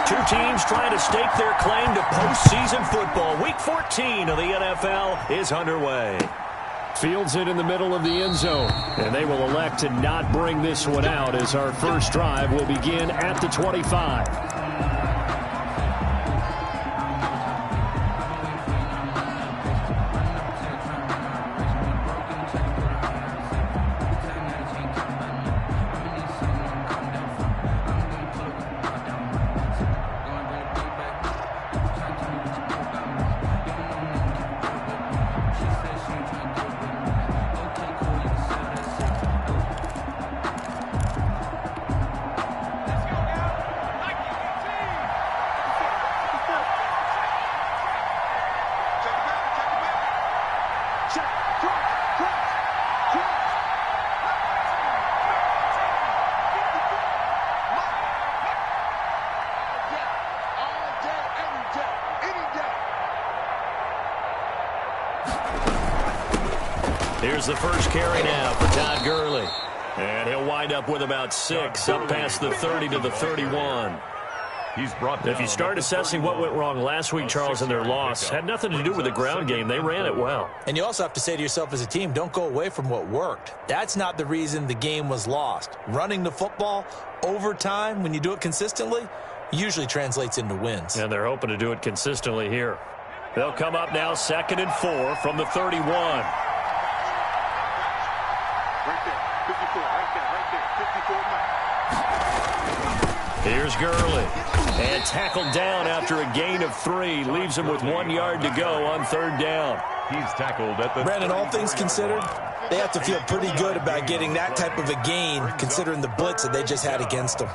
Two teams trying to stake their claim to postseason football. Week 14 of the NFL is underway. Fields it in the middle of the end zone. And they will elect to not bring this one out as our first drive will begin at the 25. Here's the first carry now for Todd Gurley. And he'll wind up with about 6, up past the 30 to the 31. If you start assessing what went wrong last week, Charles, in their loss, had nothing to do with the ground game. They ran it well. And you also have to say to yourself as a team, don't go away from what worked. That's not the reason the game was lost. Running the football over time, when you do it consistently, usually translates into wins. And they're hoping to do it consistently here. They'll come up now 2nd and 4 from the 31. Here's Gurley. And tackled down after a gain of 3. Leaves him with 1 yard to go on 3rd down. He's tackled at the... Brandon, all things considered, they have to feel pretty good about getting that type of a gain considering the blitz that they just had against them.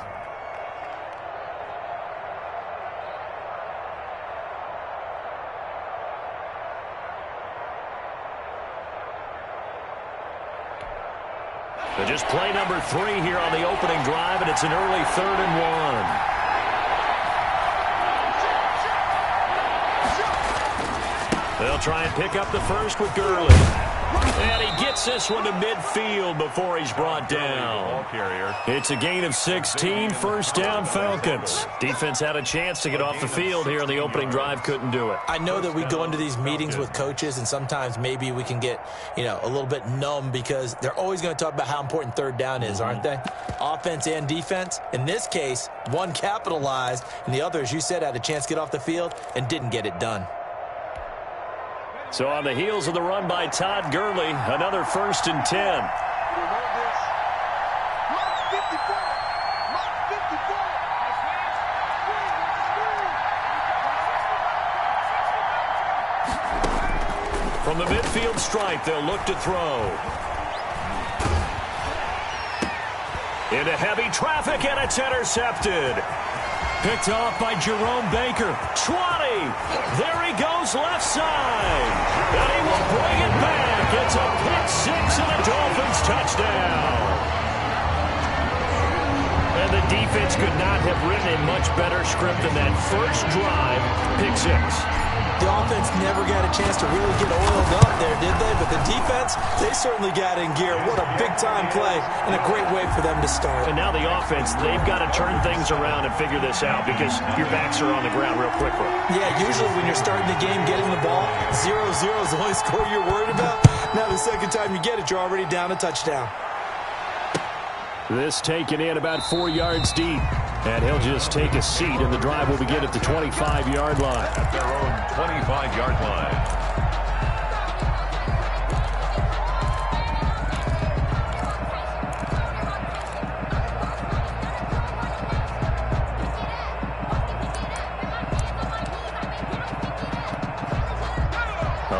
So just play number 3 here on the opening drive, and it's an early 3rd and 1. They'll try and pick up the first with Gurley. And he gets this one to midfield before he's brought down. It's a gain of 16, 1st down Falcons. Defense had a chance to get off the field here on the opening drive, couldn't do it. I know that we go into these meetings with coaches, and sometimes maybe we can get, a little bit numb because they're always going to talk about how important 3rd down is, aren't they? Offense and defense. In this case, one capitalized, and the other, as you said, had a chance to get off the field and didn't get it done. So on the heels of the run by Todd Gurley, another 1st and 10. From the midfield stripe, they'll look to throw. Into heavy traffic, and it's intercepted. Picked off by Jerome Baker. 20. There he goes left side. And he will bring it back. It's a pick 6 and a Dolphins touchdown. And the defense could not have written a much better script than that first drive, pick 6. The offense never got a chance to really get oiled up there, did they? But the defense, they certainly got in gear. What a big-time play and a great way for them to start. And now the offense, they've got to turn things around and figure this out because your backs are on the ground real quickly. Yeah, usually when you're starting the game, getting the ball, 0-0 is the only score you're worried about. Now the second time you get it, you're already down a touchdown. This taken in about 4 yards deep. And he'll just take a seat, and the drive will begin at the 25-yard line. At their own 25-yard line.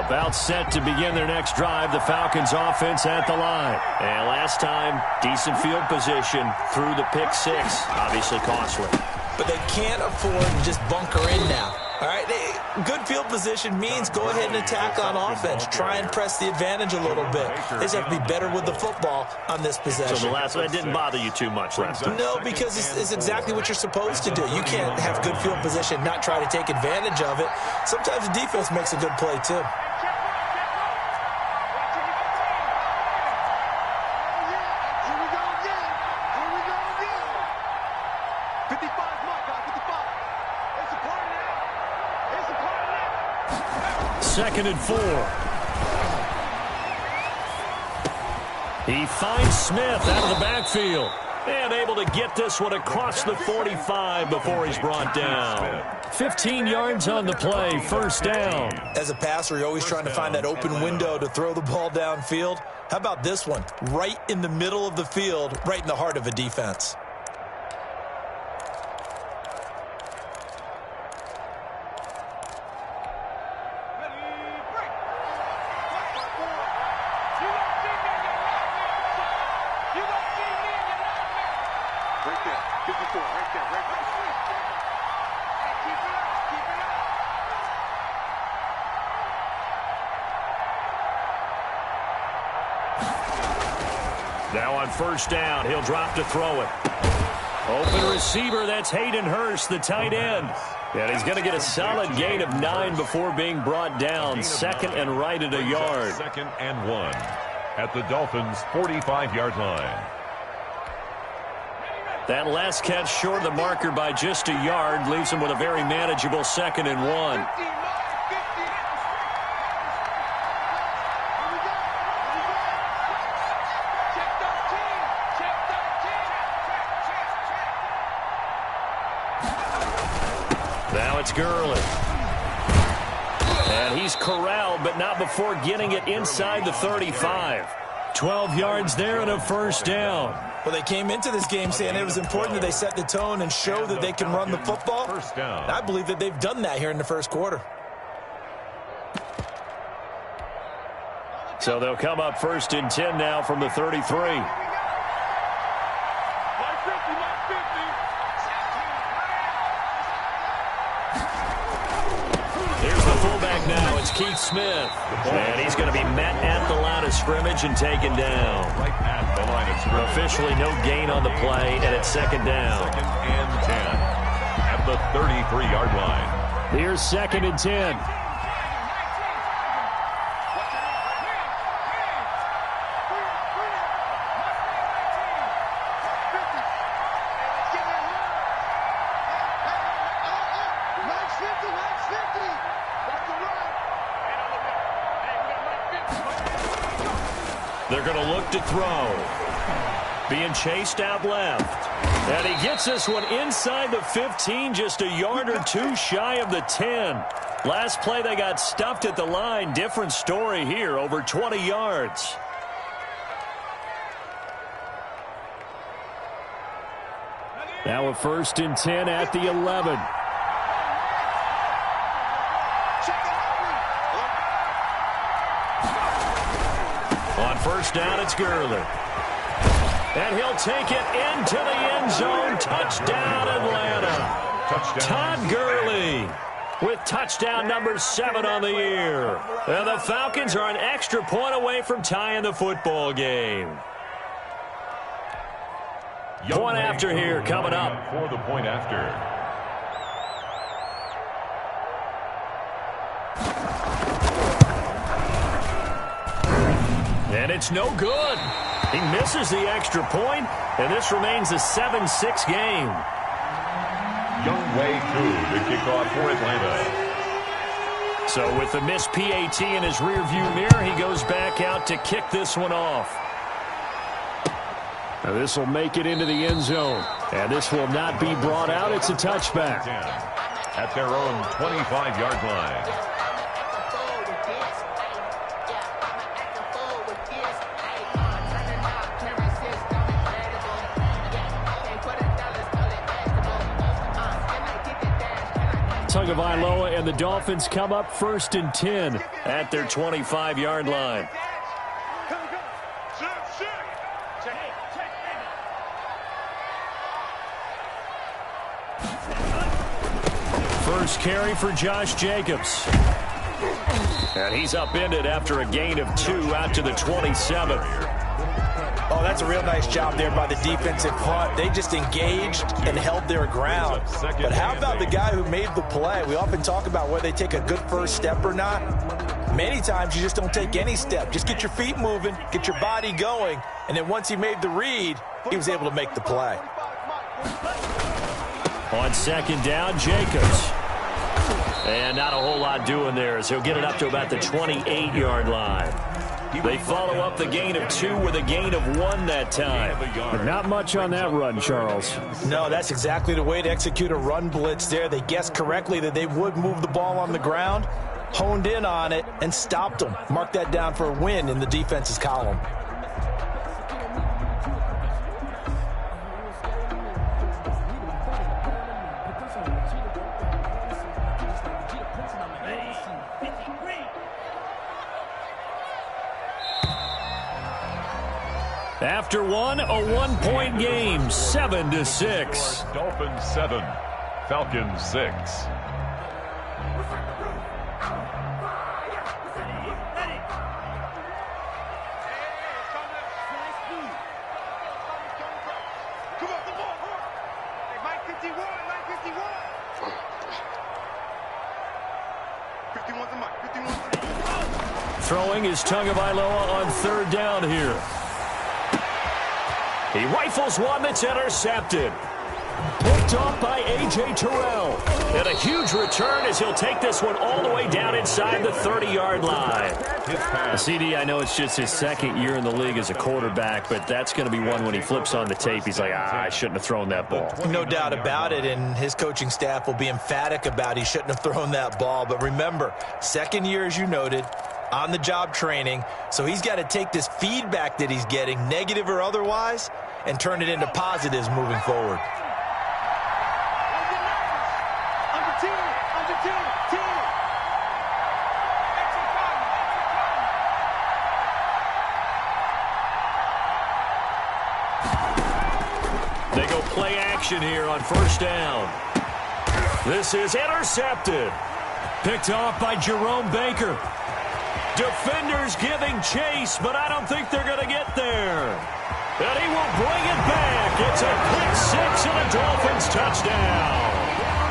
About set to begin their next drive, the Falcons offense at the line. And last time, decent field position through the pick 6. Obviously costly. But they can't afford to just bunker in now. All right, good field position means go ahead and attack on offense. Try and press the advantage a little bit. They just have to be better with the football on this possession. So the last one didn't bother you too much last time? No, because it's exactly what you're supposed to do. You can't have good field position, not try to take advantage of it. Sometimes the defense makes a good play, too. 2nd and 4. He finds Smith out of the backfield. And able to get this one across the 45 before he's brought down. 15 yards on the play, 1st down. As a passer, you're always trying to find that open window to throw the ball downfield. How about this one? Right in the middle of the field, right in the heart of a defense. Now on 1st down, he'll drop to throw it. Open receiver, that's Hayden Hurst, the tight end. And he's going to get a solid gain of 9 before being brought down. 2nd and right at a yard. 2nd and 1 at the Dolphins' 45-yard line. That last catch short of the marker by just a yard leaves him with a very manageable 2nd and 1. Now it's Gurley. And he's corralled, but not before getting it inside the 35. 12 yards there and a 1st down. Well, they came into this game saying it was important that they set the tone and show that they can run the football. 1st down. And I believe that they've done that here in the 1st quarter. So they'll come up 1st and 10 now from the 33. Now it's Keith Smith, and he's going to be met at the line of scrimmage and taken down. Right at the line of scrimmage. Officially no gain on the play, and it's 2nd down. 2nd and 10 at the 33-yard line. Here's 2nd and 10. They're going to look to throw. Being chased out left. And he gets this one inside the 15, just a yard or 2 shy of the 10. Last play they got stuffed at the line. Different story here, over 20 yards. Now a 1st and 10 at the 11. On 1st down, it's Gurley. And he'll take it into the end zone. Touchdown, Atlanta. Touchdown. Todd Gurley with touchdown number 7 on the year. And the Falcons are an extra point away from tying the football game. Point after here coming up. For the point after. And it's no good. He misses the extra point, and this remains a 7-6 game. Younghoe Koo, the kickoff for Atlanta. So with the missed PAT in his rearview mirror, he goes back out to kick this one off. Now this will make it into the end zone, and this will not be brought out. It's a touchback. At their own 25-yard line. Tagovailoa and the Dolphins come up 1st and 10 at their 25-yard line. First carry for Josh Jacobs. And he's upended after a gain of 2 out to the 27. Oh, that's a real nice job there by the defensive front. They just engaged and held their ground. But how about the guy who made the play? We often talk about whether they take a good first step or not. Many times you just don't take any step. Just get your feet moving, get your body going, and then once he made the read, he was able to make the play. On 2nd down, Jacobs. And not a whole lot doing there as he'll get it up to about the 28-yard line. They follow up the gain of 2 with a gain of 1 that time. But not much on that run, Charles. No, that's exactly the way to execute a run blitz there. They guessed correctly that they would move the ball on the ground, honed in on it, and stopped them. Mark that down for a win in the defense's column. After one, a 1-point game, 7-6. Dolphins 7, Falcons 6. Throwing is Tagovailoa on 3rd down here. He rifles one that's intercepted. Picked off by A.J. Terrell. And a huge return as he'll take this one all the way down inside the 30-yard line. CD, I know it's just his 2nd year in the league as a quarterback, but that's going to be one when he flips on the tape. He's like, I shouldn't have thrown that ball. No doubt about it, and his coaching staff will be emphatic about he shouldn't have thrown that ball. But remember, 2nd year, as you noted, on-the-job training, so he's got to take this feedback that he's getting, negative or otherwise, and turn it into positives moving forward. They go play action here on 1st down. This is intercepted. Picked off by Jerome Baker. Defenders giving chase, but I don't think they're going to get there. And he will bring it back. It's a pick 6 and a Dolphins touchdown.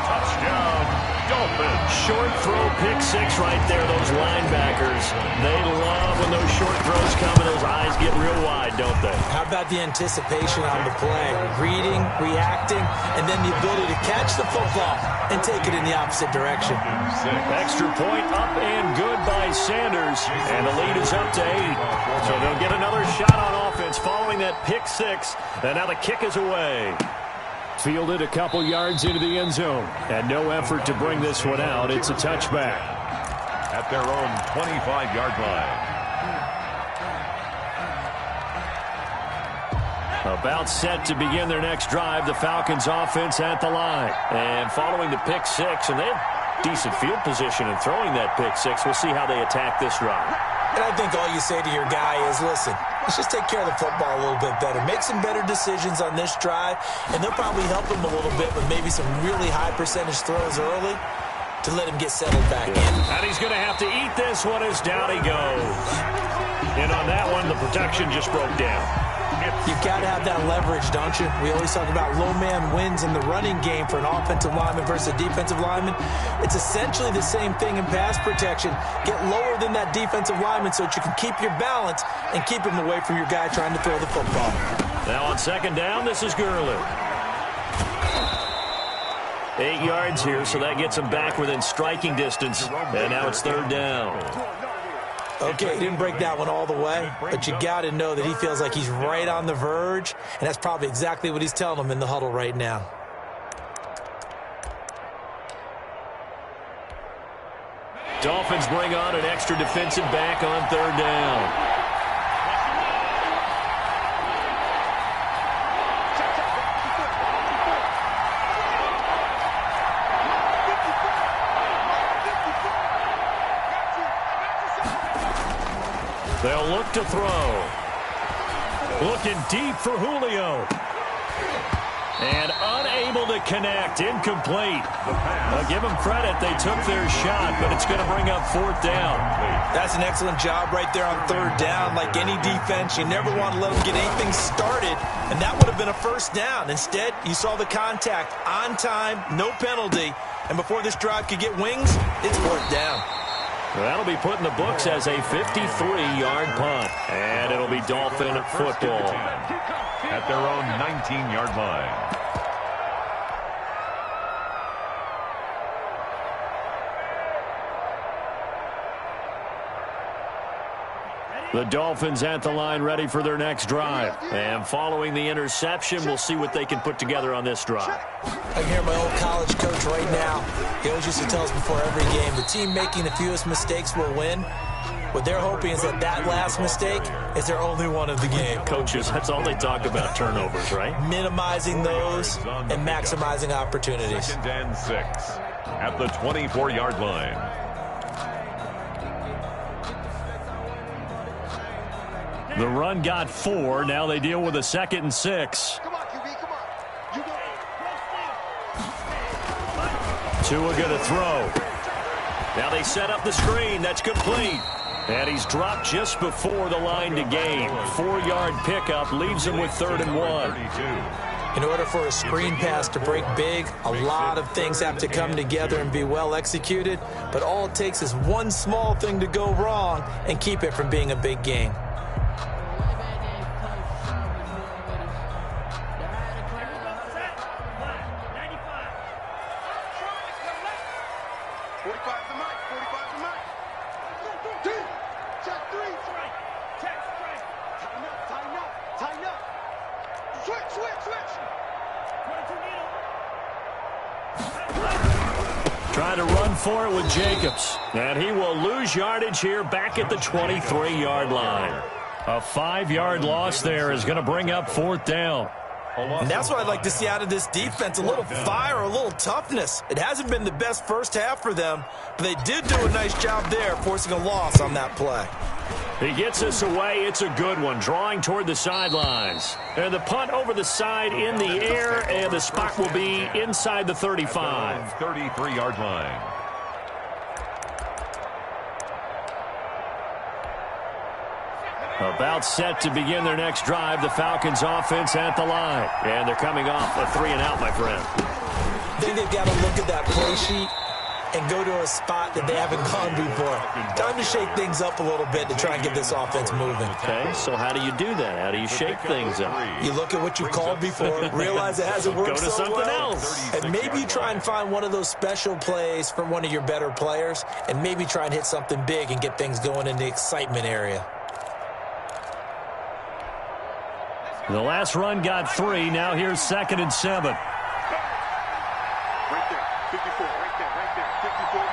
Touchdown, Dolphins. Short throw pick 6 right there. Those linebackers, they love when those short throws come and those eyes get real wide, don't they? How about the anticipation on the play? Reading, reacting, and then the ability to catch the football and take it in the opposite direction. Extra point up and good by Sanders. And the lead is up to 8. So they'll get another shot on offense following that pick 6. And now the kick is away. Fielded a couple yards into the end zone. And no effort to bring this one out. It's a touchback. At their own 25-yard line. About set to begin their next drive, the Falcons offense at the line. And following the pick 6, and they have decent field position in throwing that pick 6. We'll see how they attack this drive. And I think all you say to your guy is, listen, let's just take care of the football a little bit better. Make some better decisions on this drive, and they'll probably help him a little bit with maybe some really high percentage throws early to let him get settled back in. And he's going to have to eat this one as down he goes. And on that one, the protection just broke down. You've got to have that leverage, don't you? We always talk about low man wins in the running game for an offensive lineman versus a defensive lineman. It's essentially the same thing in pass protection. Get lower than that defensive lineman so that you can keep your balance and keep him away from your guy trying to throw the football. Now on 2nd down, this is Gurley. 8 yards here, so that gets him back within striking distance. And now it's 3rd down. Okay, he didn't break that one all the way, but you got to know that he feels like he's right on the verge, and that's probably exactly what he's telling them in the huddle right now. Dolphins bring on an extra defensive back on 3rd down. They'll look to throw. Looking deep for Julio. And unable to connect. Incomplete. I'll give them credit. They took their shot, but it's going to bring up 4th down. That's an excellent job right there on 3rd down. Like any defense, you never want to let them get anything started, and that would have been a 1st down. Instead, you saw the contact on time, no penalty, and before this drive could get wings, it's 4th down. Well, that'll be put in the books as a 53-yard punt. And it'll be Dolphin football. At their own 19-yard line. The Dolphins at the line ready for their next drive. And following the interception, we'll see what they can put together on this drive. I can hear my old college coach right now. He always used to tell us before every game, the team making the fewest mistakes will win. What they're hoping is that last mistake is their only one of the game. Coaches, that's all they talk about, turnovers, right? Minimizing those and maximizing opportunities. 2nd and 6 at the 24-yard line. The run got 4. Now they deal with a 2nd and 6. Come on, QB, come on. You go. Tua going to throw. Now they set up the screen. That's complete. And he's dropped just before the line to gain. 4-yard pickup leaves him with 3rd and 1. In order for a screen pass to break big, a lot of things have to come together and be well executed. But all it takes is one small thing to go wrong and keep it from being a big gain. Trying to run for it with Jacobs. And he will lose yardage here back at the 23-yard line. A 5-yard loss there is going to bring up 4th down. And that's what I'd like to see out of this defense, a little fire, a little toughness. It hasn't been the best first half for them, but they did do a nice job there, forcing a loss on that play. He gets us away. It's a good one, drawing toward the sidelines. And the punt over the side in the air, and the spot will be inside the 35. 33-yard line. About set to begin their next drive, the Falcons offense at the line. And they're coming off a 3-and-out, my friend. I think they've got to look at that play sheet and go to a spot that they haven't gone before. Time to shake things up a little bit to try and get this offense moving. Okay, so how do you do that? How do you shake things up? You look at what you called before, realize it hasn't worked Go to so something well, else. and maybe you try and find one of those special plays from one of your better players, and maybe try and hit something big and get things going in the excitement area. The last run got 3. Now here's 2nd and 7. Right there. 54. Right there. Right there. 54.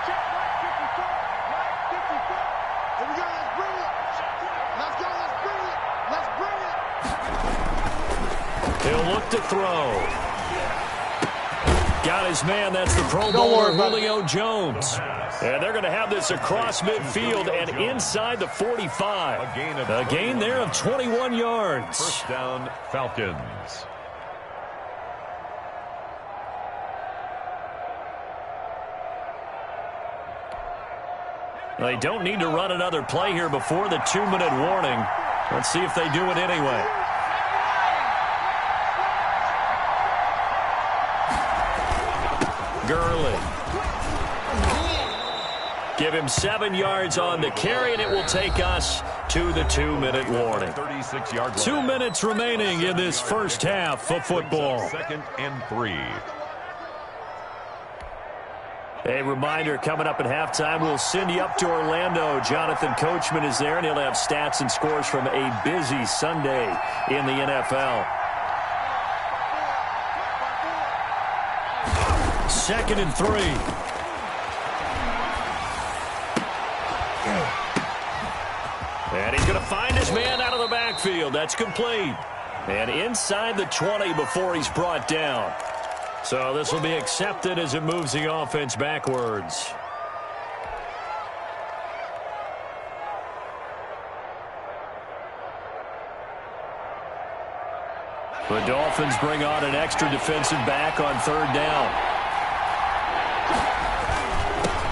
Check right. 54. Right. 54. Here we go. Let's bring it. Let's go. Let's bring it. Let's bring it. He'll look to throw. Got his man. That's the Pro Bowler, Julio Jones. And they're going to have this across midfield and inside the 45. A gain there of 21 yards. First down, Falcons. They don't need to run another play here before the 2-minute warning. Let's see if they do it anyway. Gurley. Give him 7 yards on the carry, and it will take us to the 2-minute warning. 36-yard line. 2 minutes remaining in this first half of football. 2nd and 3. A reminder, coming up at halftime, we'll send you up to Orlando. Jonathan Coachman is there, and he'll have stats and scores from a busy Sunday in the NFL. 2nd and 3. And he's going to find his man out of the backfield. That's complete. And inside the 20 before he's brought down. So this will be accepted as it moves the offense backwards. The Dolphins bring on an extra defensive back on 3rd down.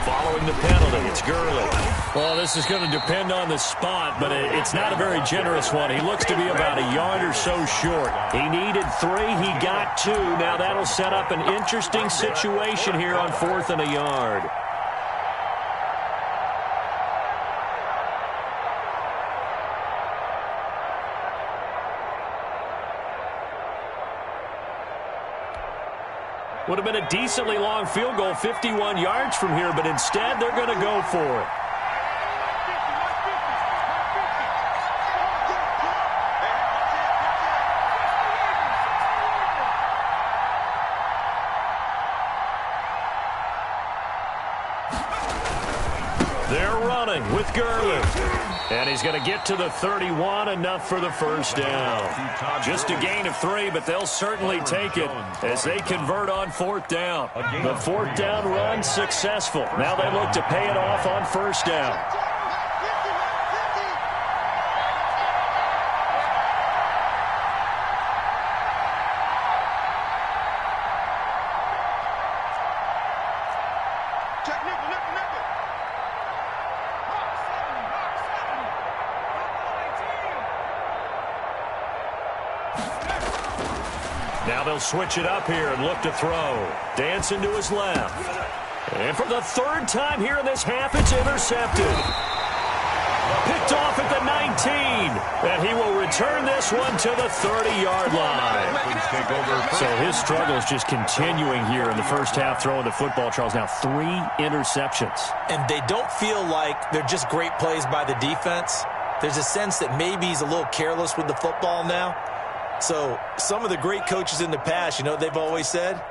Following the penalty, it's Gurley. Well, this is going to depend on the spot, but it's not a very generous one. He looks to be about a yard or so short. He needed 3. He got 2. Now that'll set up an interesting situation here on 4th and a yard. Would have been a decently long field goal, 51 yards from here, but instead they're going to go for it. They're running with Gurley. And he's going to get to the 31, enough for the first down. Just a gain of 3, but they'll certainly take it as they convert on 4th down. The 4th down run successful. Now they look to pay it off on 1st down. Now they'll switch it up here and look to throw. Dancing to his left. And for the 3rd time here in this half, it's intercepted. Picked off at the 19. And he will return this one to the 30-yard line. So his struggle is just continuing here in the first half throwing the football, Charles. Now 3 interceptions. And they don't feel like they're just great plays by the defense. There's a sense that maybe he's a little careless with the football now. So some of the great coaches in the past, you know, they've always said,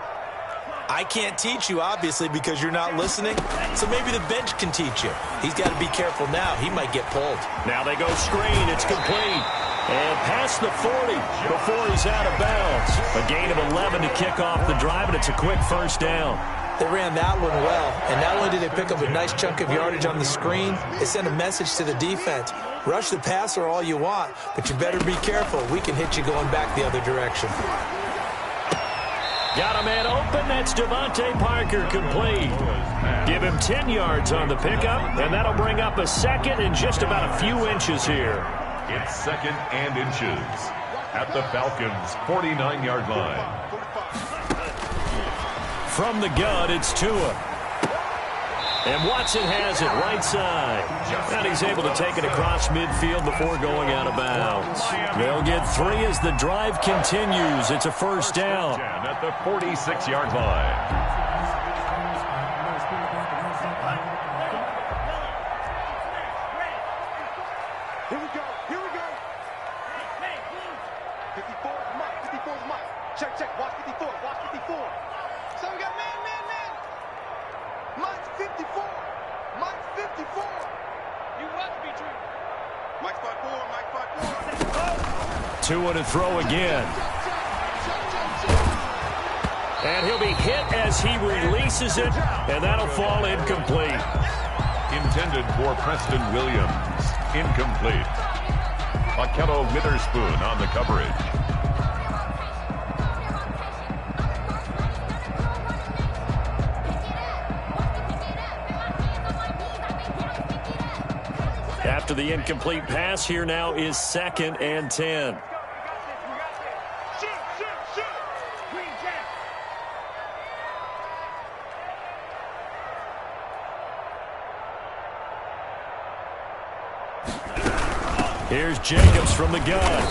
I can't teach you, obviously, because you're not listening. So maybe the bench can teach you. He's got to be careful now. He might get pulled. Now they go screen. It's complete. And past the 40 before he's out of bounds. A gain of 11 to kick off the drive, and it's a quick first down. They ran that one well. And not only did they pick up a nice chunk of yardage on the screen, they sent a message to the defense. Rush the passer all you want, but you better be careful. We can hit you going back the other direction. Got a man open. That's Devontae Parker, complete. Give him 10 yards on the pickup, and that'll bring up a second in just about a few inches here. It's 2nd and inches at the Falcons' 49-yard line. From the gun, it's Tua. And Watson has it right side. And he's able to take it across midfield before going out of bounds. They'll get 3 as the drive continues. It's a first down. At the 46-yard line. Here we go. Here we go. 54 is Mike. 54 is Mike. Check, check. Watch 54. Watch 54. So we got man. Mike's 54. Mike's 54. You want to be true. Mike's 5'4". Mike's 5'4". Tua to throw again. And he'll be hit as he releases it, and that'll fall incomplete. Intended for Preston Williams. Incomplete. Akello Witherspoon on the coverage. After the incomplete pass, here now is 2nd and 10. Here's Jacobs from the gun.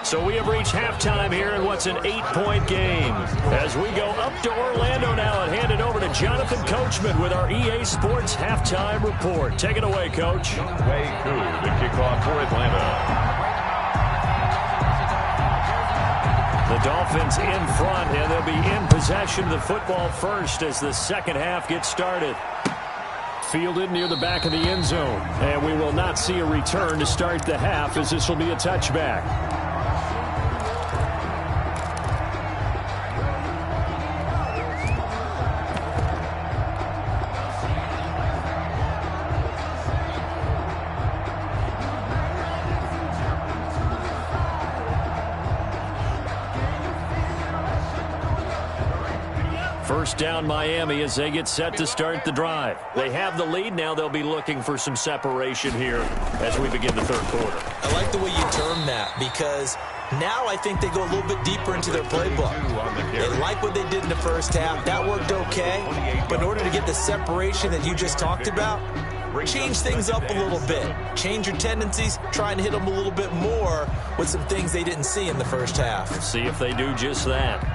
So we have reached halftime here in what's an 8-point game. As we go up to Orlando now and hand it over to Jonathan Coachman with our EA Sports Halftime Report. Take it away, Coach. Way Koo to kick off for Atlanta. The Dolphins in front, and they'll be in possession of the football first as the second half gets started. Fielded near the back of the end zone, and we will not see a return to start the half as this will be a touchback. First down Miami as they get set to start the drive. They have the lead. Now they'll be looking for some separation here as we begin the third quarter. I like the way you term that because now I think they go a little bit deeper into their playbook. They like what they did in the first half. That worked okay. But in order to get the separation that you just talked about, change things up a little bit. Change your tendencies. Try and hit them a little bit more with some things they didn't see in the first half. See if they do just that.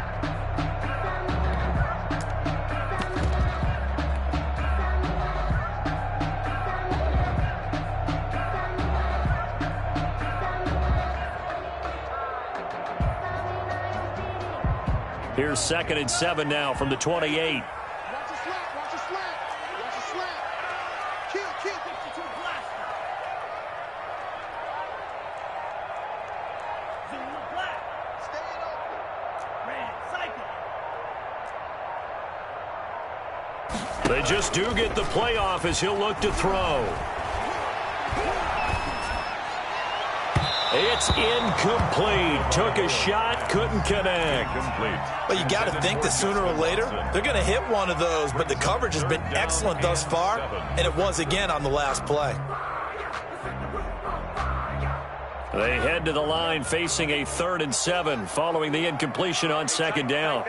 Here's 2nd and 7 now from the 28. Watch a slant, watch a slant, watch a slant. Kill, 52 blaster. Zoom the black. Stay open. Red, cycle. They just do get the playoff as he'll look to throw. It's incomplete. Took a shot, couldn't connect. Well, you got to think that sooner or later they're going to hit one of those, but the coverage has been excellent thus far, and it was again on the last play. They head to the line facing a 3rd and 7 following the incompletion on 2nd down.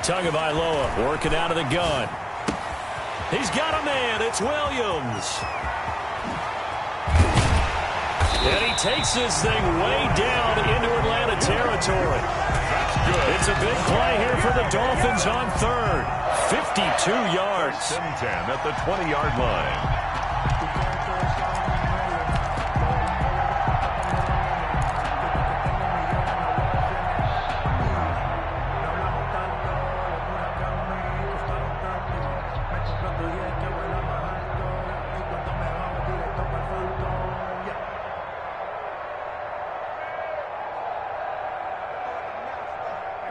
Tagovailoa working out of the gun. He's got a man. It's Williams. And he takes this thing way down into Atlanta territory. That's good. It's a big play here for the Dolphins on 3rd. 52 yards. 10 at the 20-yard line.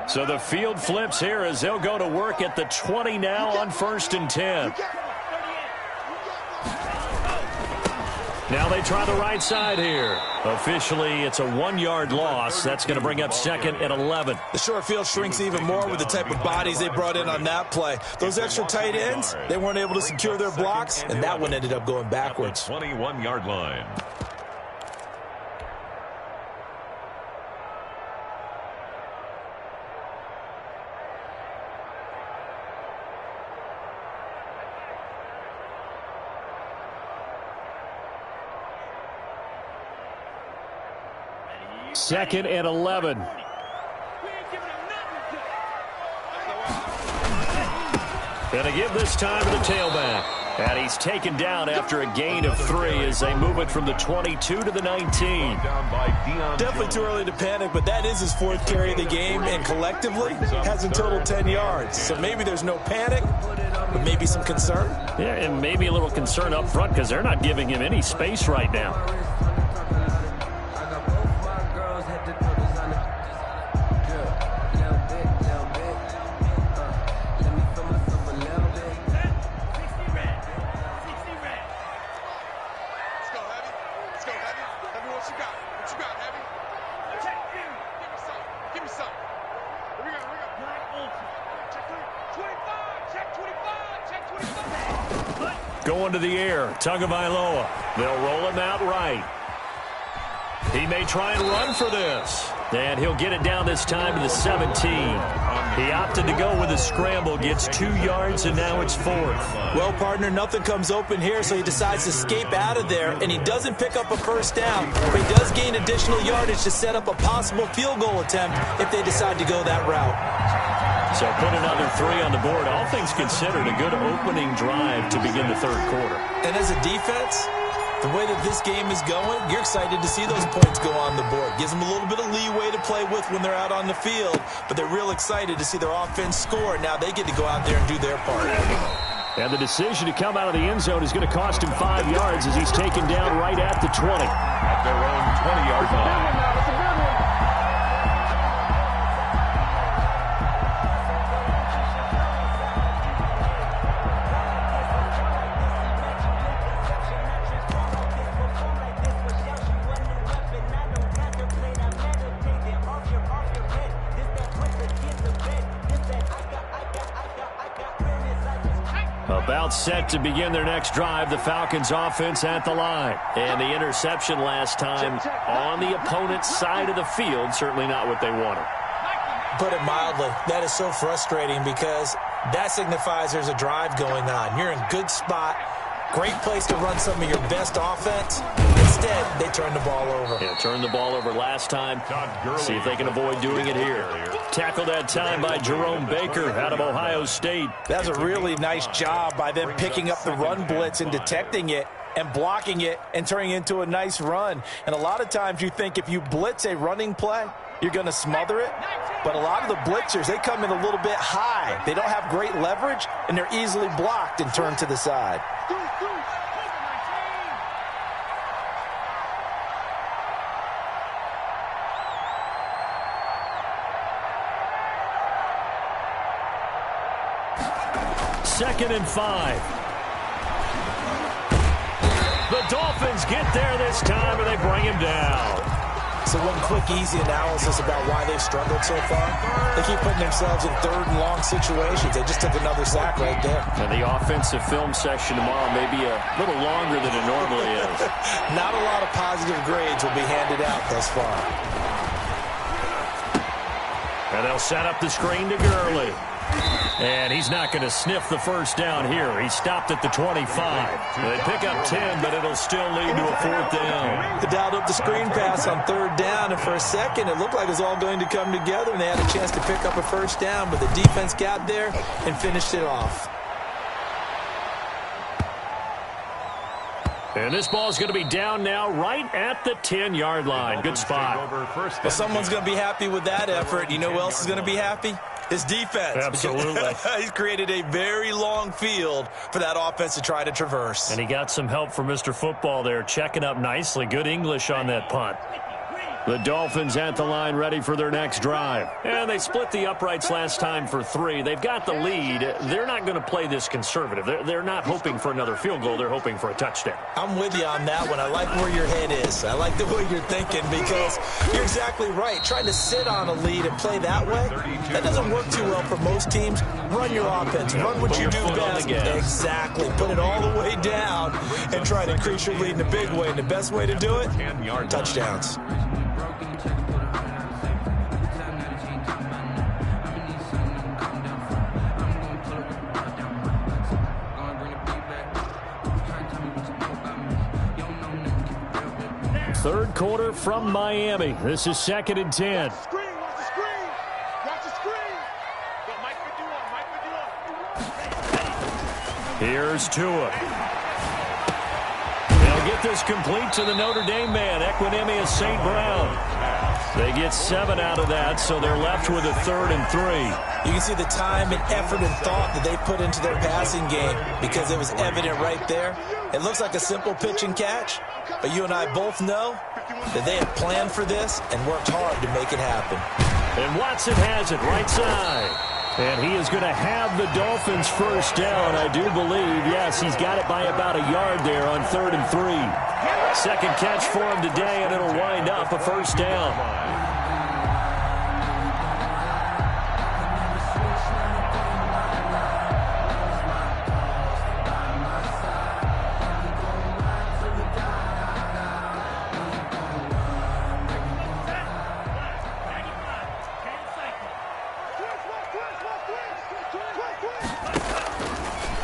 So the field flips here as they'll go to work at the 20 now on 1st and 10. Now they try the right side here. Officially, it's a 1-yard loss. That's going to bring up 2nd and 11. The short field shrinks even more with the type of bodies they brought in on that play. Those extra tight ends, they weren't able to secure their blocks, and that one ended up going backwards. 21-yard line. Second and 11. Gonna give this time to the tailback. And he's taken down after a gain of 3 as they move it from the 22 to the 19. Definitely too early to panic, but that is his 4th carry of the game, and collectively has in total 10 yards. So maybe there's no panic, but maybe some concern. Yeah, and maybe a little concern up front because they're not giving him any space right now. Going to the air, Tagovailoa. They'll roll him out right. He may try and run for this. And he'll get it down this time to the 17. He opted to go with a scramble, gets 2 yards, and now it's 4th. Well, partner, nothing comes open here, so he decides to escape out of there, and he doesn't pick up a 1st down, but he does gain additional yardage to set up a possible field goal attempt if they decide to go that route. So put another 3 on the board. All things considered, a good opening drive to begin the 3rd quarter. And as a defense, the way that this game is going, you're excited to see those points go on the board. Gives them a little bit of leeway to play with when they're out on the field, but they're real excited to see their offense score. Now they get to go out there and do their part. And the decision to come out of the end zone is going to cost him 5 yards as he's taken down right at the 20. At their own 20-yard line. About set to begin their next drive, the Falcons offense at the line. And the interception last time on the opponent's side of the field, certainly not what they wanted. Put it mildly, that is so frustrating because that signifies there's a drive going on. You're in good spot, Great place to run some of your best offense. Instead, they turn the ball over. Yeah, turned the ball over last time. See if they can avoid doing it here. Tackled that time by Jerome Baker out of Ohio State. That's a really nice job by them picking up the run blitz and detecting it and blocking it and turning it into a nice run. And a lot of times you think if you blitz a running play, you're going to smother it. But a lot of the blitzers, they come in a little bit high. They don't have great leverage, and they're easily blocked and turned to the side. Second and 5. The Dolphins get there this time, and they bring him down. So one quick, easy analysis about why they've struggled so far. They keep putting themselves in third and long situations. They just took another sack right there. And the offensive film session tomorrow may be a little longer than it normally is. Not a lot of positive grades will be handed out thus far. And they'll set up the screen to Gurley. And he's not going to sniff the first down here. He stopped at the 25. They pick up 10, but it'll still lead to a fourth down. They dialed up the screen pass on third down, and for a second it looked like it was all going to come together, and they had a chance to pick up a first down, but the defense got there and finished it off. And this ball's going to be down now right at the 10-yard line. Good spot. Well, someone's going to be happy with that effort. You know who else is going to be happy? His defense. Absolutely. He's created a very long field for that offense to try to traverse. And he got some help from Mr. Football there, checking up nicely. Good English on that punt. The Dolphins at the line ready for their next drive. And they split the uprights last time for 3. They've got the lead. They're not going to play this conservative. They're not hoping for another field goal. They're hoping for a touchdown. I'm with you on that one. I like where your head is. I like the way you're thinking because you're exactly right. Trying to sit on a lead and play that way, that doesn't work too well for most teams. Run your offense. Run what you do best. Exactly. Put it all the way down and try to increase your lead in a big way. And the best way to do it, touchdowns. Third quarter from Miami. This is 2nd and 10. Watch the screen. Watch the screen. Go, Mike, Here's Tua. They'll get this complete to the Notre Dame man, Equinemius St. Brown. They get 7 out of that, so they're left with a 3rd and 3. You can see the time and effort and thought that they put into their passing game because it was evident right there. It looks like a simple pitch and catch, but you and I both know that they have planned for this and worked hard to make it happen. And Watson has it right side. And he is going to have the Dolphins first down, I do believe. Yes, he's got it by about a yard there on 3rd and 3. Second catch for him today, and it'll wind up a first down.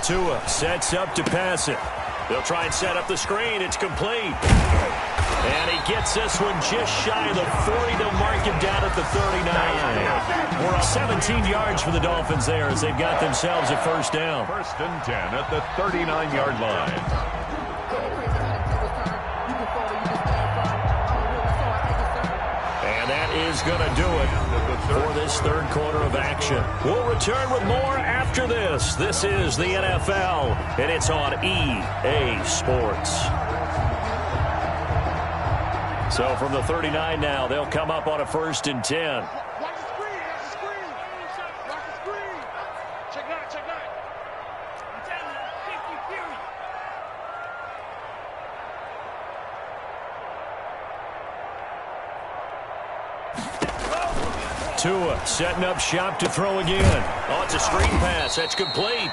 Tua sets up to pass it. They'll try and set up the screen. It's complete. And he gets this one just shy of the 40. They'll mark him down at the 39. We're 17 yards for the Dolphins there as they've got themselves a first down. 1st and 10 at the 39-yard line. And that is going to do it for this third quarter of action. We'll return with more after this. This is the NFL, and it's on EA Sports. So from the 39 now, they'll come up on a 1st and 10. Watch the screen. Watch the screen. Check that. I'm telling you, 50 period. Tua setting up shop to throw again. Oh, it's a screen pass. That's complete.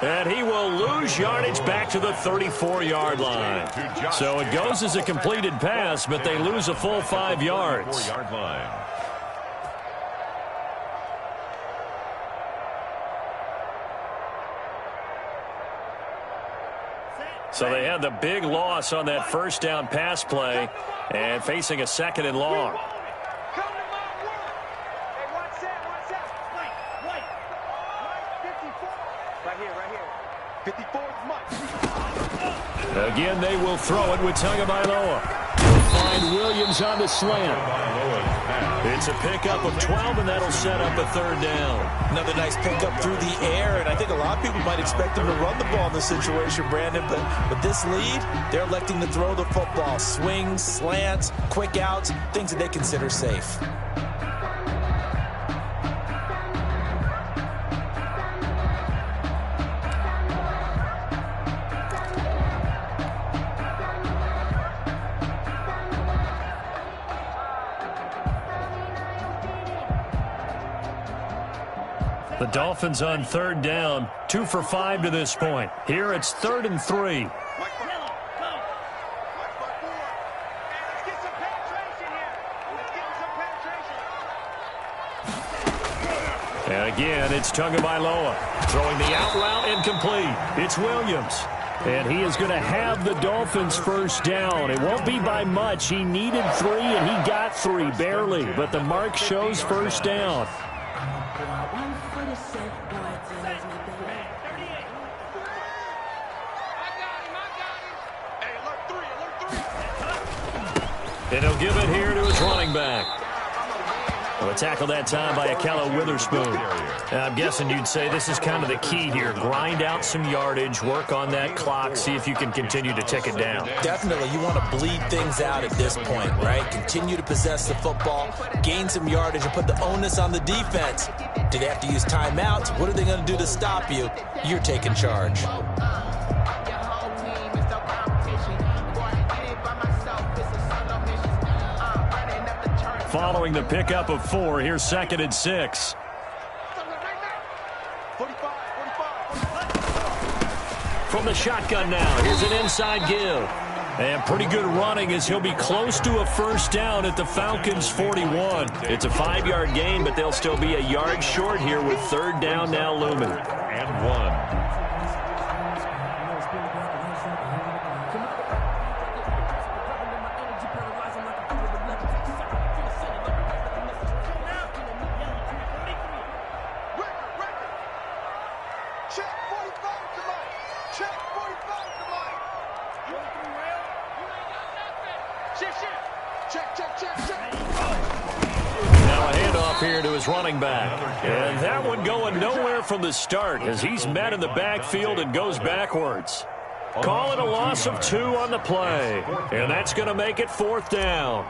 And he will lose yardage back to the 34-yard line. So it goes as a completed pass, but they lose a full 5 yards. 4-yard line. Set. So they had the big loss on that first down pass play and facing a 2nd and long. Again, they will throw it with Tagovailoa. They'll find Williams on the slant. It's a pickup of 12, and that'll set up a 3rd down. Another nice pickup through the air, and I think a lot of people might expect them to run the ball in this situation, Brandon, but with this lead, they're electing to throw the football. Swings, slants, quick outs, things that they consider safe. The Dolphins on 3rd down, 2 for 5 to this point. Here it's 3rd and 3. And again, it's Tagovailoa throwing the out route incomplete. It's Williams. And he is going to have the Dolphins' first down. It won't be by much. He needed 3, and he got 3, barely. But the mark shows first down. And he'll give it here to his running back. Well, a tackle that time by Akello Witherspoon. And I'm guessing you'd say this is kind of the key here. Grind out some yardage, work on that clock, see if you can continue to tick it down. Definitely, you want to bleed things out at this point, right? Continue to possess the football, gain some yardage, and put the onus on the defense. Do they have to use timeouts? What are they going to do to stop you? You're taking charge. Following the pickup of 4, here's 2nd and 6. From the shotgun now, here's an inside give. And pretty good running as he'll be close to a first down at the Falcons' 41. It's a 5-yard gain, but they'll still be a yard short here with 3rd down now looming. And 1. Now a handoff here to his running back. And that one going nowhere from the start as he's met in the backfield and goes backwards. Call it a loss of 2 on the play. And that's going to make it 4th down.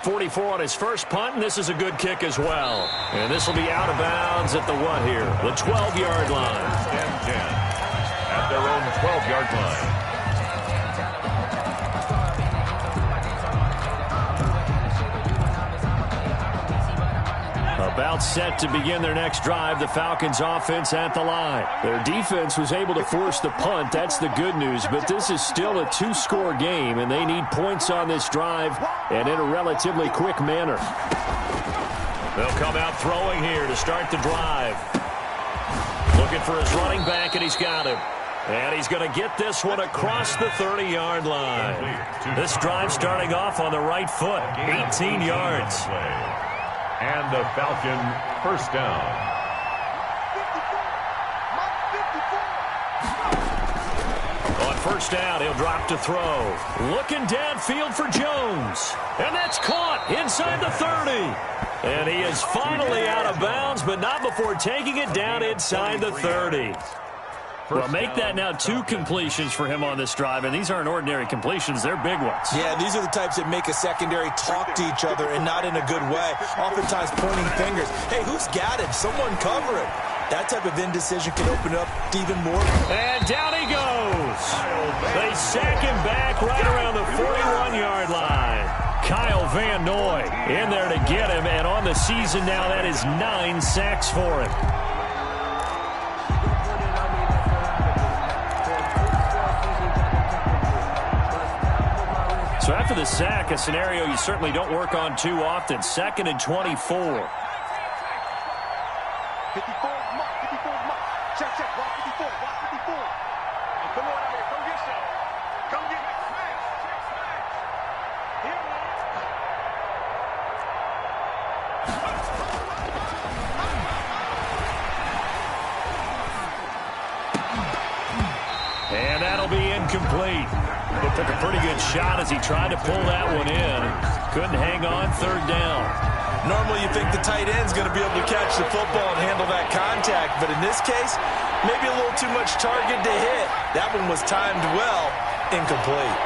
44 on his first punt, and this is a good kick as well. And this will be out of bounds at the what here? The 12-yard line. 10-10 at their own 12-yard line. About set to begin their next drive, the Falcons offense at the line. Their defense was able to force the punt. That's the good news, but this is still a 2-score game, and they need points on this drive and in a relatively quick manner. They'll come out throwing here to start the drive. Looking for his running back, and he's got him. And he's going to get this one across the 30-yard line. This drive starting off on the right foot, 18 yards. And the Falcon first down. On first down, he'll drop to throw. Looking downfield for Jones. And that's caught inside the 30. And he is finally out of bounds, but not before taking it down inside the 30. Well, make that now 2 completions for him on this drive, and these aren't ordinary completions. They're big ones. Yeah, these are the types that make a secondary talk to each other and not in a good way. Oftentimes pointing fingers. Hey, who's got him? Someone cover it. That type of indecision can open up even more. And down he goes. They sack him back right around the 41-yard line. Kyle Van Noy in there to get him, and on the season now, that is 9 sacks for him. So after the sack, a scenario you certainly don't work on too often. 2nd and 24. Check, check. Watch 54. Watch 54. Hey, come on out here. Come get some. Come get it. Smash. Check, smash. Here, man. And that'll be incomplete. He took a pretty good shot as he tried to pull that one in. Couldn't hang on third down. Normally you think the tight end's going to be able to catch the football and handle that contact, but in this case, maybe a little too much target to hit. That one was timed well, incomplete.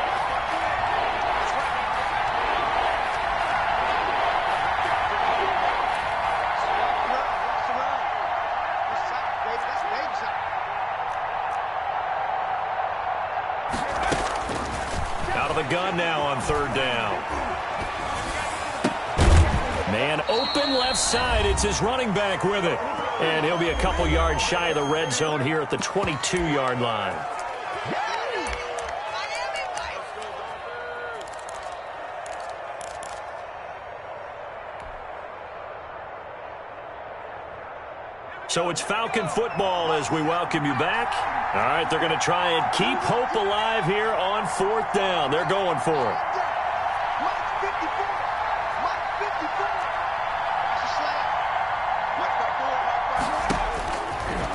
Out of the gun now on third down. Man open left side. It's his running back with it. And he'll be a couple yards shy of the red zone here at the 22-yard line. So it's Falcon football as we welcome you back. All right, they're going to try and keep hope alive here on fourth down. They're going for it.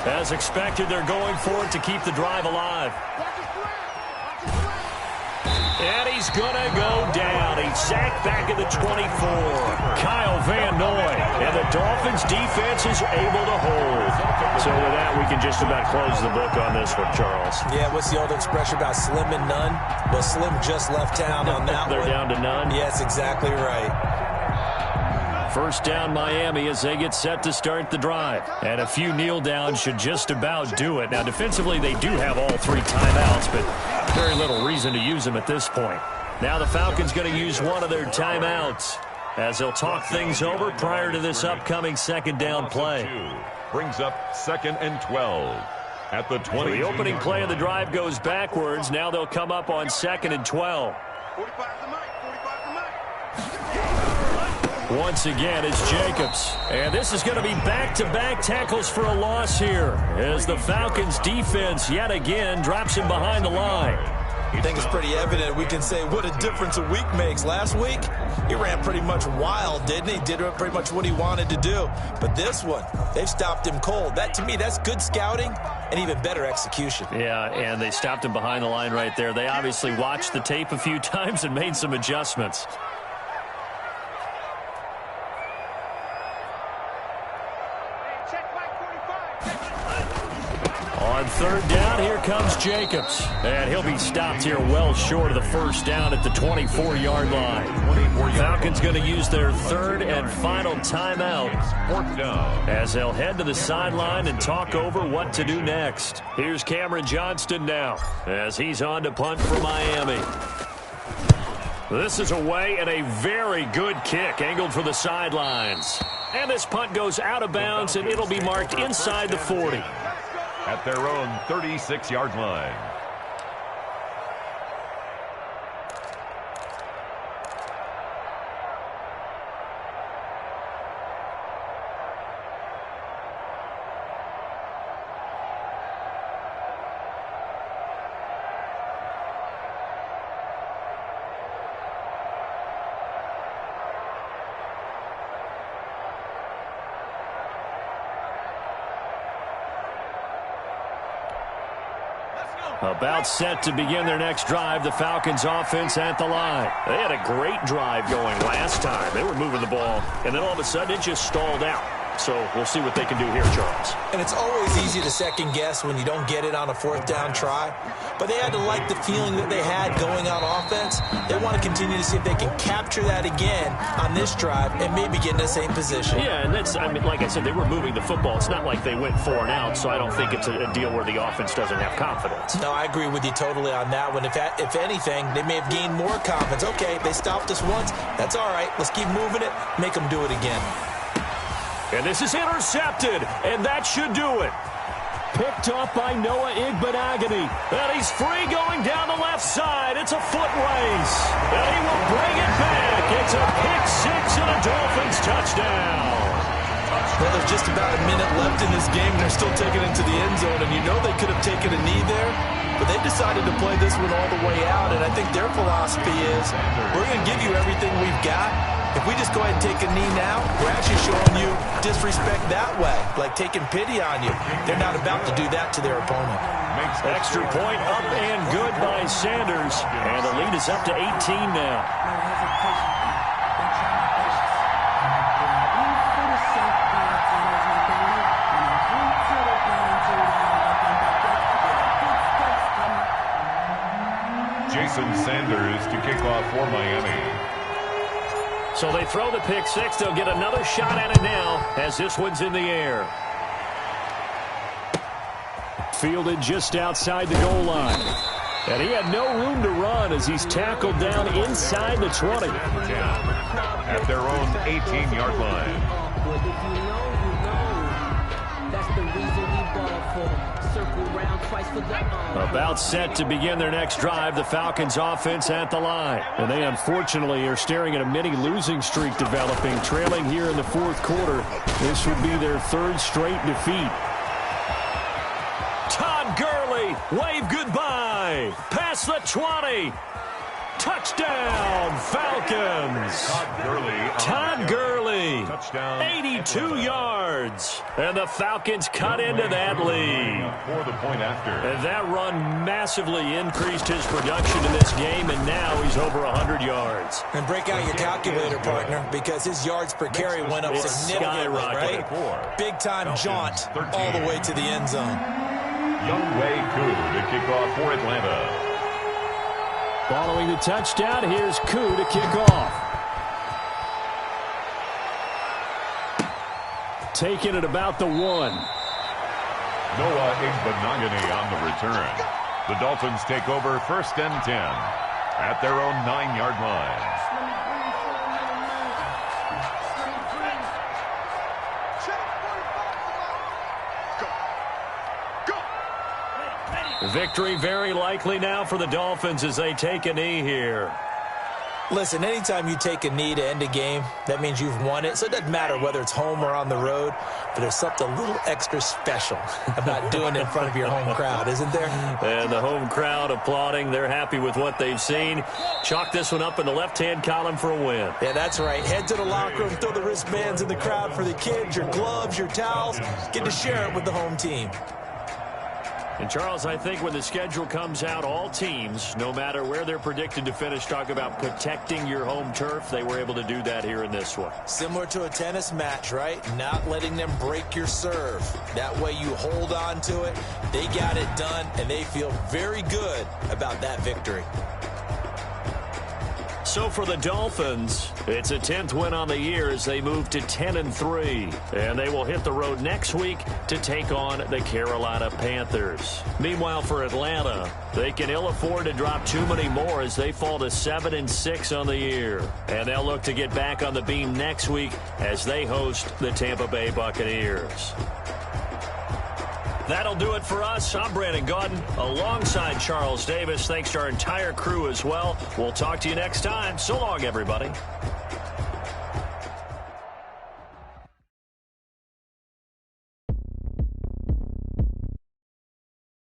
As expected, they're going for it to keep the drive alive. And he's going to go down. He's sacked back at the 24. Kyle Van Noy. And the Dolphins' defense is able to hold. So with that, we can just about close the book on this one, Charles. Yeah, what's the old expression about slim and none? Well, Slim just left town on that They're one. down to none? Yes, exactly right. First down Miami as they get set to start the drive. And a few kneel downs should just about do it. Now, defensively, they do have all three timeouts, but very little reason to use them at this point. Now the Falcons going to use one of their timeouts as they'll talk things over prior to this upcoming second down play. Brings up 2nd and 12 at the 20. The opening play of the drive goes backwards. Now they'll come up on 2nd and 12. 45 to Mike. 45 to Mike. Once again, it's Jacobs. And this is going to be back-to-back tackles for a loss here as the Falcons' defense yet again drops him behind the line. I think it's pretty evident. We can say what a difference a week makes. Last week, he ran pretty much wild, didn't he? Did pretty much what he wanted to do. But this one, they've stopped him cold. That, to me, that's good scouting and even better execution. Yeah, and they stopped him behind the line right there. They obviously watched the tape a few times and made some adjustments. On third down, here comes Jacobs. And he'll be stopped here well short of the first down at the 24-yard line. Falcons going to use their third and final timeout as they'll head to the sideline and talk over what to do next. Here's Cameron Johnston now as he's on to punt for Miami. This is away and a very good kick angled for the sidelines. And this punt goes out of bounds, and it'll be marked inside the 40. At their own 36-yard line. About set to begin their next drive, the Falcons offense at the line. They had a great drive going last time. They were moving the ball, and then all of a sudden it just stalled out. So we'll see what they can do here, Charles. And it's always easy to second guess when you don't get it on a fourth down try. But they had to like the feeling that they had going on offense. They want to continue to see if they can capture that again on this drive and maybe get in the same position. Yeah, and that's, I mean, like I said, they were moving the football. It's not like they went 4 and out, so I don't think it's a deal where the offense doesn't have confidence. No, I agree with you totally on that one. If anything, they may have gained more confidence. Okay, they stopped us once. That's all right. Let's keep moving it. Make them do it again. And this is intercepted, and that should do it. Picked off by Noah Igbenogany. And he's free going down the left side. It's a foot race. And he will bring it back. It's a pick six and a Dolphins touchdown. Well, there's just about a minute left in this game, and they're still taking it to the end zone, and you know they could have taken a knee there, but they decided to play this one all the way out, and I think their philosophy is, we're going to give you everything we've got. If we just go ahead and take a knee now, we're actually showing you disrespect that way, like taking pity on you. They're not about to do that to their opponent. Extra point up and good by Sanders, and the lead is up to 18 now. Sanders to kick off for Miami. So they throw the pick six. They'll get another shot at it now as this one's in the air. Fielded just outside the goal line. And he had no room to run as he's tackled down inside the 20. At their own 18-yard line. About set to begin their next drive, the Falcons offense at the line. And they unfortunately are staring at a mini losing streak developing, trailing here in the fourth quarter. This would be their third straight defeat. Todd Gurley, wave goodbye. Past the 20. Touchdown, Falcons. Todd Gurley, Touchdown. 82 yards. And the Falcons cut into that lead. For the point after. And that run massively increased his production in this game, and now he's over 100 yards. And break out your calculator, partner, because his yards per carry went up significantly, right? Big-time jaunt all the way to the end zone. Younghoe Koo to kick off for Atlanta. Following the touchdown, here's Koo to kick off. Taking it about the 1. Noah Igbenogany on the return. The Dolphins take over 1st and 10 at their own 9-yard line. Victory very likely now for the Dolphins as they take a knee here. Listen, anytime you take a knee to end a game, that means you've won it. So it doesn't matter whether it's home or on the road, but there's something a little extra special about doing it in front of your home crowd, isn't there? And the home crowd applauding. They're happy with what they've seen. Chalk this one up in the left-hand column for a win. Yeah, that's right. Head to the locker room, throw the wristbands in the crowd for the kids, your gloves, your towels. Get to share it with the home team. And, Charles, I think when the schedule comes out, all teams, no matter where they're predicted to finish, talk about protecting your home turf. They were able to do that here in this one. Similar to a tennis match, right? Not letting them break your serve. That way you hold on to it. They got it done, and they feel very good about that victory. So for the Dolphins, it's a 10th win on the year as they move to 10-3. And they will hit the road next week to take on the Carolina Panthers. Meanwhile, for Atlanta, they can ill afford to drop too many more as they fall to 7-6 on the year. And they'll look to get back on the beam next week as they host the Tampa Bay Buccaneers. That'll do it for us. I'm Brandon Gaudin alongside Charles Davis. Thanks to our entire crew as well. We'll talk to you next time. So long, everybody.